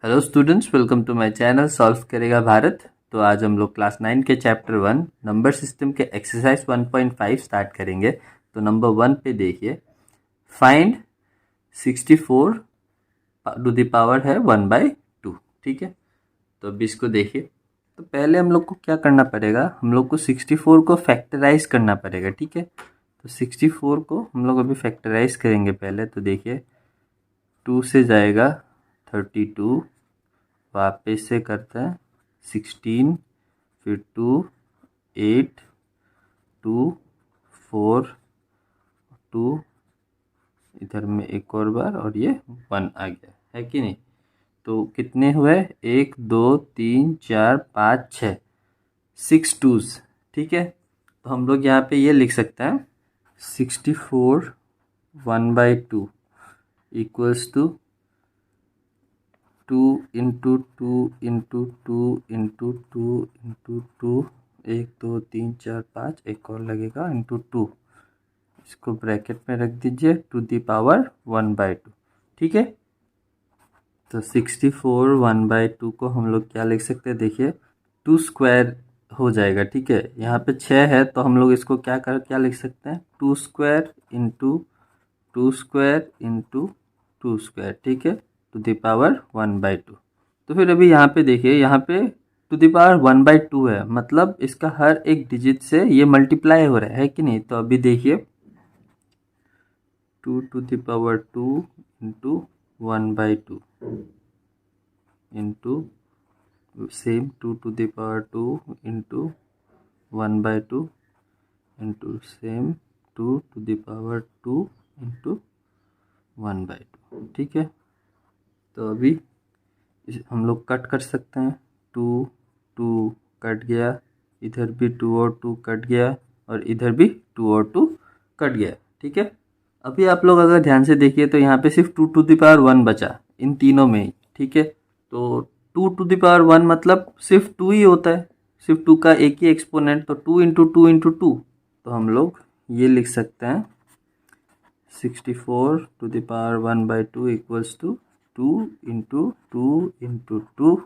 Hello students, welcome to my channel solve करेगा भारत। तो आज हम लोग क्लास 9 के चैप्टर 1 नंबर सिस्टम के एक्सरसाइज 1.5 स्टार्ट करेंगे। तो नंबर 1 पे देखिए, फाइंड 64 टू द पावर है 1/2। ठीक है, तो अभी इसको देखिए। तो पहले हम लोग को क्या करना पड़ेगा, हम लोग को 64 को फैक्टराइज करना पड़ेगा। ठीक है, तो 64 को हम लोग अभी फैक्टराइज करेंगे पहले। तो देखिए, 2 से जाएगा 32, वापस से करते हैं 16, फिर 2, 8, 2, 4, 2, इधर में एक और बार और ये 1 आ गया है कि नहीं। तो कितने हुए, 1 2 3 4 5 6, 6 2s। ठीक है, तो हम लोग यहाँ पे ये लिख सकते हैं 64 1/2 equals to 2 into 2 into 2 into 2 into 2, 1 2 3 4 5, एक और लगेगा इंटू 2। इसको ब्रैकेट में रख दीजिए, टू दी पावर 1/2। ठीक है, तो 64 1/2 को हम लोग क्या लिख सकते हैं, देखिए 2 स्क्वायर हो जाएगा। ठीक है, यहाँ पे 6 है तो हम लोग इसको क्या लिख सकते हैं, 2 square into 2 square into 2 square. ठीक है, टू द पावर 1/2। तो फिर अभी यहाँ पे देखिए, यहाँ पे टू द पावर 1/2 है, मतलब इसका हर एक डिजिट से ये मल्टीप्लाई हो रहा है कि नहीं। तो अभी देखिए 2 to the power 2 into 1/2 into same 2 to the power 2 into 1/2 into same 2 to the power 2 into 1/2। ठीक है, तो अभी हम लोग कट कर सकते हैं, 2 2 कट गया, इधर भी 2 और 2 कट गया, और इधर भी 2 और 2 कट गया। ठीक है, अभी आप लोग अगर ध्यान से देखिए तो यहाँ पे सिर्फ 2 टू द पावर 1 बचा इन तीनों में ही। ठीक है, तो 2 टू द पावर 1 मतलब सिर्फ 2 ही होता है, सिर्फ 2 का एक ही एक्सपोनेंट। तो 2 इंटू 2 इंटू 2, तो हम लोग ये लिख सकते हैं 64 to the power 1/2 equals to 2 into 2 into 2,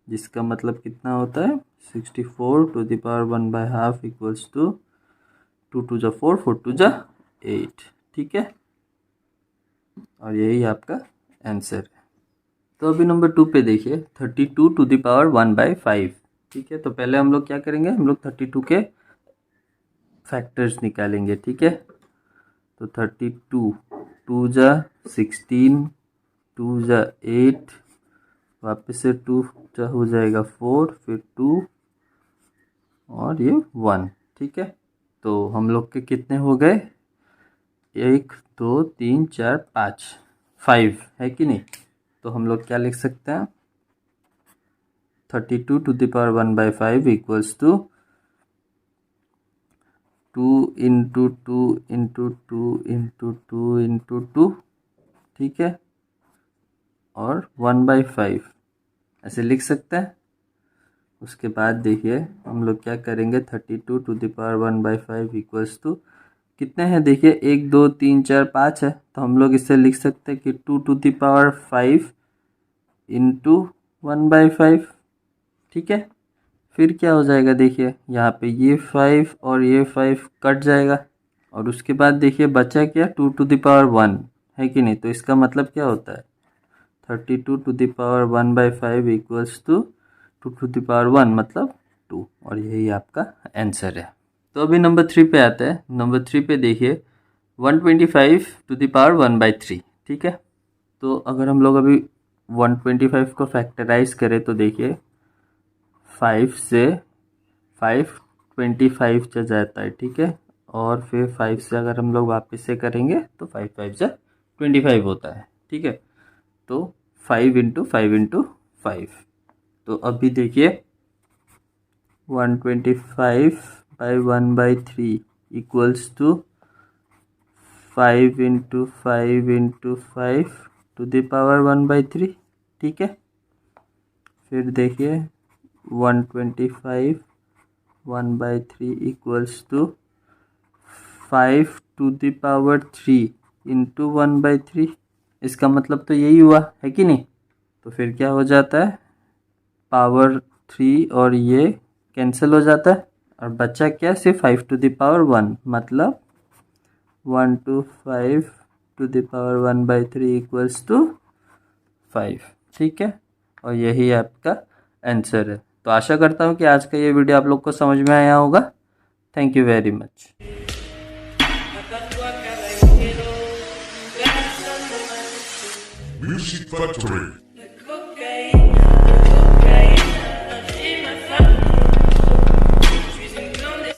जिसका मतलब कितना होता है 64 to the power 1/2 equals to 2 2 जा 4, 4 2 जा 8। ठीक है, और यही आपका आंसर है। तो अभी नंबर 2 पे देखिए, 32 टू द पावर 1/5। ठीक है, तो पहले हम लोग क्या करेंगे, हम लोग 32 के फैक्टर्स निकालेंगे। ठीक है, तो 32 2 जा 16, 2 जा 8, वापस से 2 जा हो जाएगा 4, फिर 2 और ये 1। ठीक है, तो हम लोग के कितने हो गए, 1 2 3 4 5, 5 है कि नहीं। तो हम लोग क्या लिख सकते हैं, 32 to the power 1/5 equals to 2 into 2 into 2 into 2 into 2। ठीक है, और 1/5 ऐसे लिख सकते हैं। उसके बाद देखिए हम लोग क्या करेंगे, 32 to the power 1/5 equals to कितने हैं, देखिए 1 2 3 4 5 है। तो हम लोग इससे लिख सकते हैं कि 2 टू द पावर 5 इंटू 1/5। ठीक है, फिर क्या हो जाएगा, देखिए यहाँ पे ये 5 और ये 5 कट जाएगा, और उसके बाद देखिए बचा क्या, 2 टू द पावर 1 है कि नहीं। तो इसका मतलब क्या होता है, 32 to the power 1/5 equals to 2 to the power 1 मतलब 2, और यही आपका आंसर है। तो अभी नंबर 3 पे आते हैं। नंबर 3 पे देखिए 125 टू द पावर 1/3। ठीक है, तो अगर हम लोग अभी 125 को फैक्टराइज करें तो देखिए 5 से 5 25 जा जाता है। ठीक है, और फिर 5 से अगर हम लोग वापस से करेंगे तो 5 5 जा 25 होता है। ठीक है, तो 5 इंटू 5 इंटू 5। तो अभी देखिए 125/1/3 equals to 5 into 5 into 5 to the power 1/3। ठीक है, फिर देखिए 125 1/3 equals to 5 to the power 3 into 1/3। इसका मतलब तो यही हुआ है कि नहीं। तो फिर क्या हो जाता है, पावर 3 और ये कैंसिल हो जाता है और बच्चा क्या, सिर्फ 5 टू द पावर 1, मतलब 1 to 5 to the power 1/3 equals to 5। ठीक है, और यही आपका आंसर है। तो आशा करता हूँ कि आज का ये वीडियो आप लोग को समझ में आया होगा। Thank you very much. Music Factory.